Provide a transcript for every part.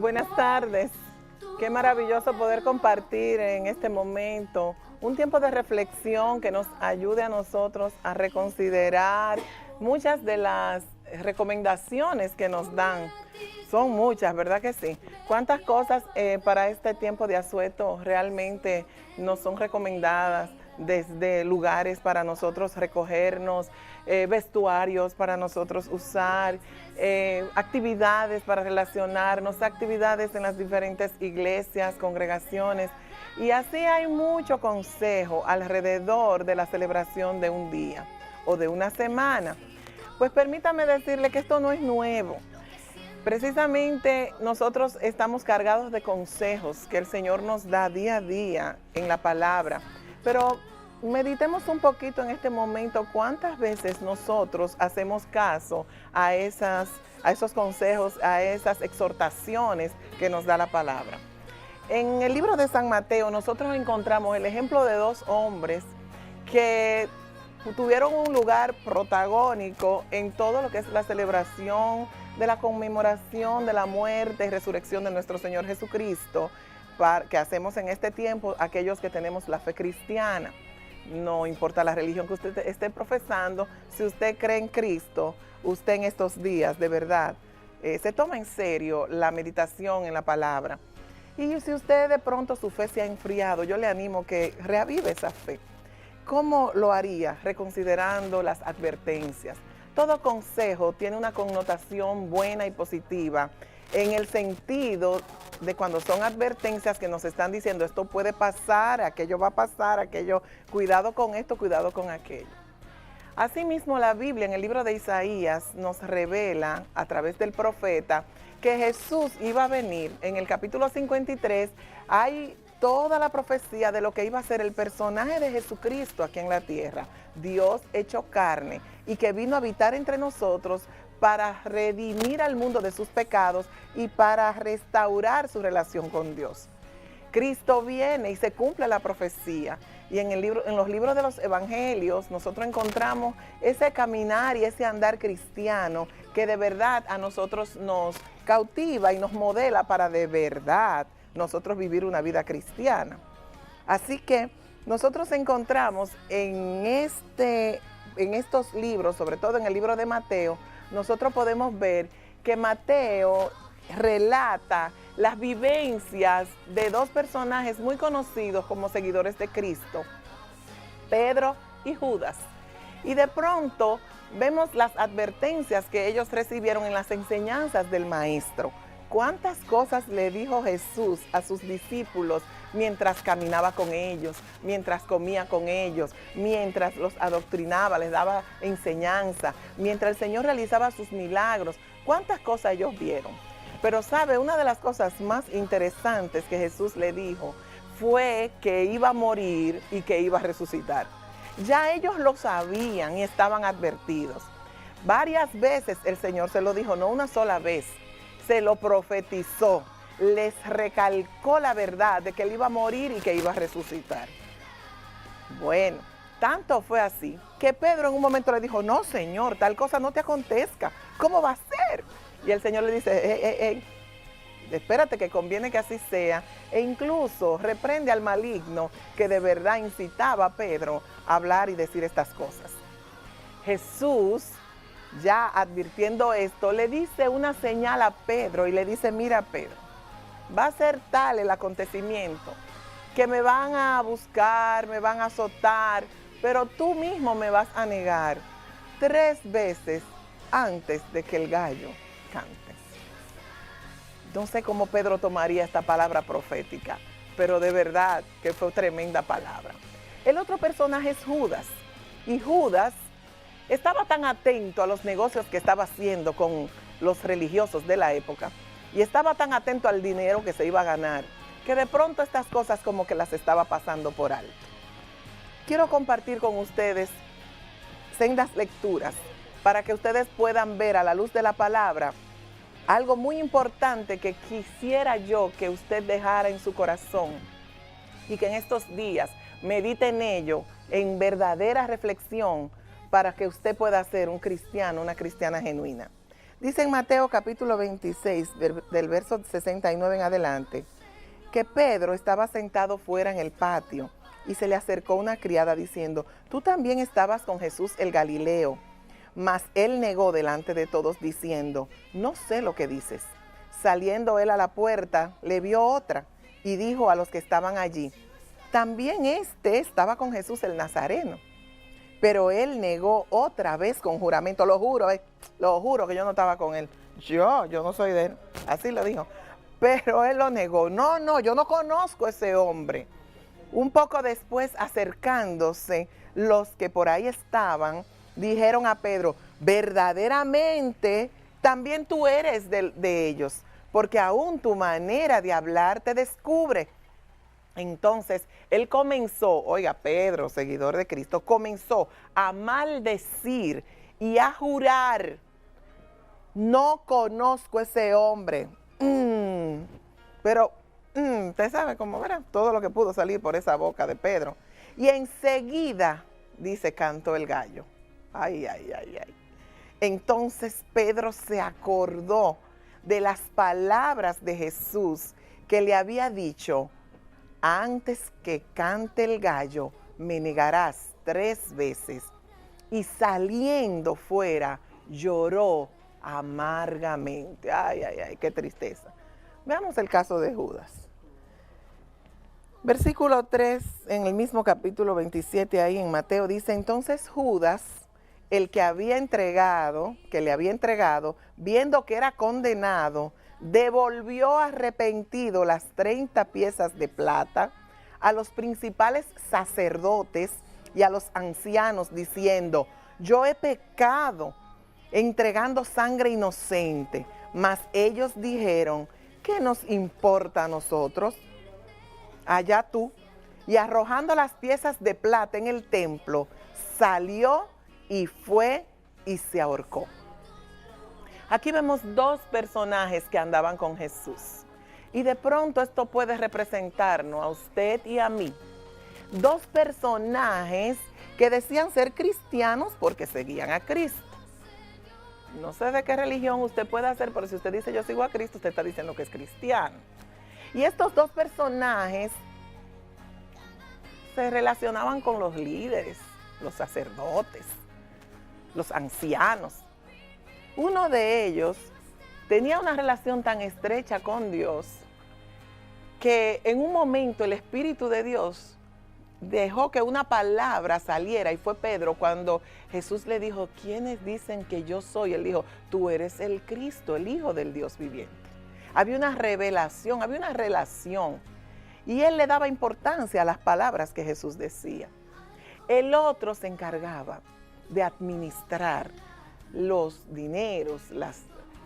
Buenas tardes. Qué maravilloso poder compartir en este momento un tiempo de reflexión que nos ayude a nosotros a reconsiderar muchas de las recomendaciones que nos dan. Son muchas, ¿verdad que sí? ¿Cuántas cosas para este tiempo de asueto realmente nos son recomendadas? Desde lugares para nosotros recogernos, vestuarios para nosotros usar, actividades para relacionarnos, actividades en las diferentes iglesias, congregaciones. Y así hay mucho consejo alrededor de la celebración de un día o de una semana. Pues permítame decirle que esto no es nuevo. Precisamente nosotros estamos cargados de consejos que el Señor nos da día a día en la palabra. Pero meditemos un poquito en este momento cuántas veces nosotros hacemos caso a esos consejos, a esas exhortaciones que nos da la palabra. En el libro de San Mateo nosotros encontramos el ejemplo de dos hombres que tuvieron un lugar protagónico en todo lo que es la celebración de la conmemoración de la muerte y resurrección de nuestro Señor Jesucristo, que hacemos en este tiempo aquellos que tenemos la fe cristiana. No importa la religión que usted esté profesando, si usted cree en Cristo, usted en estos días de verdad se toma en serio la meditación en la palabra. Y si usted de pronto su fe se ha enfriado, yo le animo que reavive esa fe. ¿Cómo lo haría? Reconsiderando las advertencias. Todo consejo tiene una connotación buena y positiva en el sentido de cuando son advertencias que nos están diciendo esto puede pasar, aquello va a pasar, aquello, cuidado con esto, cuidado con aquello. Asimismo, la Biblia en el libro de Isaías nos revela a través del profeta que Jesús iba a venir. En el capítulo 53 hay toda la profecía de lo que iba a ser el personaje de Jesucristo aquí en la tierra, Dios hecho carne, y que vino a habitar entre nosotros para redimir al mundo de sus pecados y para restaurar su relación con Dios. Cristo viene y se cumple la profecía. Y en los libros de los evangelios nosotros encontramos ese caminar y ese andar cristiano que de verdad a nosotros nos cautiva y nos modela para de verdad nosotros vivir una vida cristiana. Así que nosotros encontramos en estos libros, sobre todo en el libro de Mateo, nosotros podemos ver que Mateo relata las vivencias de dos personajes muy conocidos como seguidores de Cristo, Pedro y Judas. Y de pronto vemos las advertencias que ellos recibieron en las enseñanzas del Maestro. ¿Cuántas cosas le dijo Jesús a sus discípulos mientras caminaba con ellos, mientras comía con ellos, mientras los adoctrinaba, les daba enseñanza, mientras el Señor realizaba sus milagros? ¿Cuántas cosas ellos vieron? Pero sabe, una de las cosas más interesantes que Jesús le dijo fue que iba a morir y que iba a resucitar. Ya ellos lo sabían y estaban advertidos. Varias veces el Señor se lo dijo, no una sola vez. Se lo profetizó, les recalcó la verdad de que él iba a morir y que iba a resucitar. Bueno, tanto fue así que Pedro en un momento le dijo, no Señor, tal cosa no te acontezca, ¿cómo va a ser? Y el Señor le dice, espérate que conviene que así sea, e incluso reprende al maligno que de verdad incitaba a Pedro a hablar y decir estas cosas. Jesús, ya advirtiendo esto, le dice una señal a Pedro y le dice, mira Pedro, va a ser tal el acontecimiento que me van a buscar, me van a azotar, pero tú mismo me vas a negar 3 veces antes de que el gallo cante. No sé cómo Pedro tomaría esta palabra profética, pero de verdad que fue tremenda palabra. El otro personaje es Judas, y Judas estaba tan atento a los negocios que estaba haciendo con los religiosos de la época y estaba tan atento al dinero que se iba a ganar, que de pronto estas cosas como que las estaba pasando por alto. Quiero compartir con ustedes sendas lecturas para que ustedes puedan ver a la luz de la palabra algo muy importante que quisiera yo que usted dejara en su corazón y que en estos días medite en ello en verdadera reflexión para que usted pueda ser un cristiano, una cristiana genuina. Dice en Mateo capítulo 26, del verso 69 en adelante, que Pedro estaba sentado fuera en el patio y se le acercó una criada diciendo, tú también estabas con Jesús el Galileo. Mas él negó delante de todos diciendo, no sé lo que dices. Saliendo él a la puerta, le vio otra y dijo a los que estaban allí, también este estaba con Jesús el Nazareno. Pero él negó otra vez con juramento, lo juro que yo no estaba con él. Yo no soy de él, así lo dijo. Pero él lo negó, no, yo no conozco a ese hombre. Un poco después, acercándose, los que por ahí estaban, dijeron a Pedro, verdaderamente también tú eres de ellos, porque aún tu manera de hablar te descubre. Entonces, él comenzó, oiga, Pedro, seguidor de Cristo, comenzó a maldecir y a jurar, no conozco a ese hombre. Pero, usted sabe cómo, ¿verdad? Todo lo que pudo salir por esa boca de Pedro. Y enseguida, dice, cantó el gallo. Ay. Entonces Pedro se acordó de las palabras de Jesús que le había dicho, antes que cante el gallo, me negarás 3 veces. Y saliendo fuera, lloró amargamente. Ay, qué tristeza. Veamos el caso de Judas. Versículo 3, en el mismo capítulo 27, ahí en Mateo, dice, entonces Judas, el que le había entregado, viendo que era condenado, devolvió arrepentido las 30 piezas de plata a los principales sacerdotes y a los ancianos, diciendo, yo he pecado entregando sangre inocente. Mas ellos dijeron, ¿qué nos importa a nosotros? Allá tú. Y arrojando las piezas de plata en el templo, salió y fue y se ahorcó. Aquí vemos 2 personajes que andaban con Jesús. Y de pronto esto puede representarnos a usted y a mí. 2 personajes que decían ser cristianos porque seguían a Cristo. No sé de qué religión usted puede ser, pero si usted dice yo sigo a Cristo, usted está diciendo que es cristiano. Y estos 2 personajes se relacionaban con los líderes, los sacerdotes, los ancianos. Uno de ellos tenía una relación tan estrecha con Dios que en un momento el Espíritu de Dios dejó que una palabra saliera y fue Pedro cuando Jesús le dijo, ¿quiénes dicen que yo soy? Él dijo, tú eres el Cristo, el Hijo del Dios viviente. Había una revelación, había una relación y él le daba importancia a las palabras que Jesús decía. El otro se encargaba de administrar los dineros,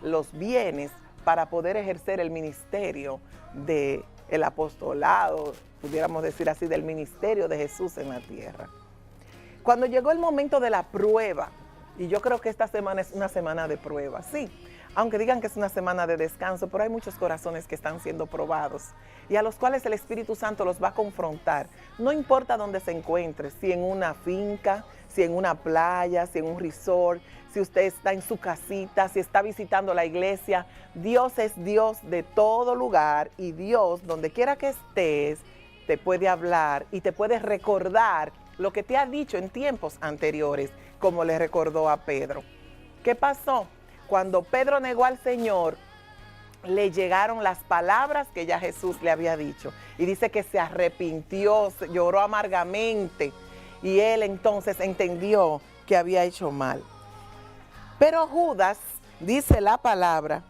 los bienes para poder ejercer el ministerio del apostolado, pudiéramos decir así, del ministerio de Jesús en la tierra. Cuando llegó el momento de la prueba, y yo creo que esta semana es una semana de prueba, sí, aunque digan que es una semana de descanso, pero hay muchos corazones que están siendo probados y a los cuales el Espíritu Santo los va a confrontar. No importa dónde se encuentre, si en una finca, si en una playa, si en un resort, si usted está en su casita, si está visitando la iglesia. Dios es Dios de todo lugar y Dios, donde quiera que estés, te puede hablar y te puede recordar lo que te ha dicho en tiempos anteriores, como le recordó a Pedro. ¿Qué pasó? Cuando Pedro negó al Señor, le llegaron las palabras que ya Jesús le había dicho. Y dice que se arrepintió, lloró amargamente. Y él entonces entendió que había hecho mal. Pero Judas, dice la palabra,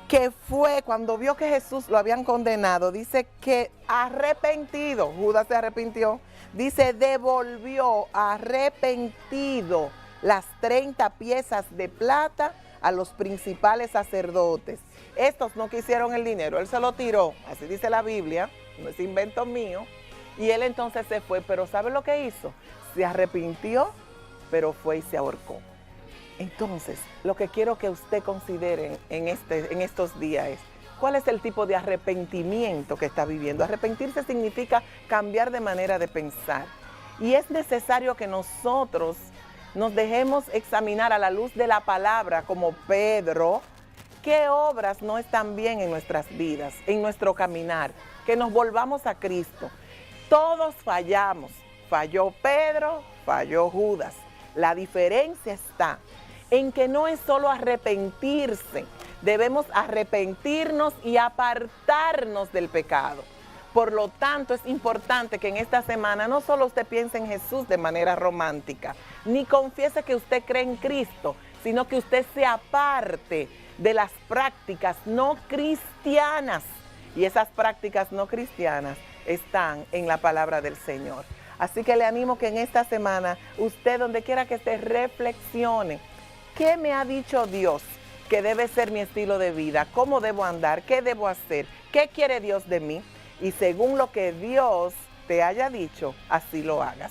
que fue cuando vio que Jesús lo habían condenado, dice que arrepentido, Judas se arrepintió, dice devolvió arrepentido las 30 piezas de plata a los principales sacerdotes. Estos no quisieron el dinero, él se lo tiró, así dice la Biblia, no es invento mío, y él entonces se fue, pero ¿sabe lo que hizo? Se arrepintió, pero fue y se ahorcó. Entonces, lo que quiero que usted considere en estos días es, ¿cuál es el tipo de arrepentimiento que está viviendo? Arrepentirse significa cambiar de manera de pensar. Y es necesario que nosotros nos dejemos examinar a la luz de la palabra como Pedro, qué obras no están bien en nuestras vidas, en nuestro caminar, que nos volvamos a Cristo. Todos fallamos, falló Pedro, falló Judas. La diferencia está en que no es solo arrepentirse, debemos arrepentirnos y apartarnos del pecado. Por lo tanto, es importante que en esta semana no solo usted piense en Jesús de manera romántica, ni confiese que usted cree en Cristo, sino que usted se aparte de las prácticas no cristianas. Y esas prácticas no cristianas están en la palabra del Señor. Así que le animo que en esta semana, usted donde quiera que esté, reflexione. ¿Qué me ha dicho Dios que debe ser mi estilo de vida? ¿Cómo debo andar? ¿Qué debo hacer? ¿Qué quiere Dios de mí? Y según lo que Dios te haya dicho, así lo hagas.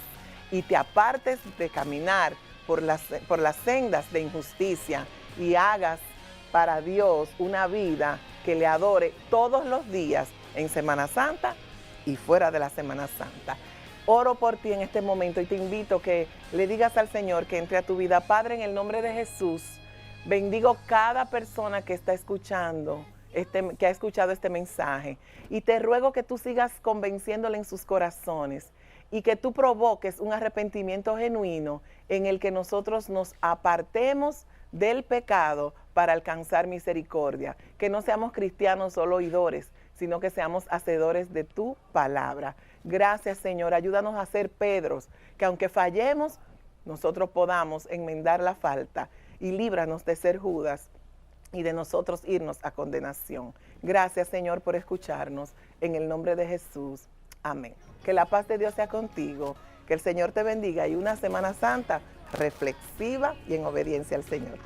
Y te apartes de caminar por las sendas de injusticia y hagas para Dios una vida que le adore todos los días en Semana Santa y fuera de la Semana Santa. Oro por ti en este momento y te invito que le digas al Señor que entre a tu vida. Padre, en el nombre de Jesús, bendigo cada persona que está escuchando, que ha escuchado este mensaje, y te ruego que tú sigas convenciéndole en sus corazones y que tú provoques un arrepentimiento genuino en el que nosotros nos apartemos del pecado para alcanzar misericordia, que no seamos cristianos solo oidores, sino que seamos hacedores de tu palabra. Gracias, Señor, ayúdanos a ser Pedros, que aunque fallemos, nosotros podamos enmendar la falta, y líbranos de ser Judas y de nosotros irnos a condenación. Gracias, Señor, por escucharnos. En el nombre de Jesús. Amén. Que la paz de Dios sea contigo, que el Señor te bendiga y una Semana Santa reflexiva y en obediencia al Señor.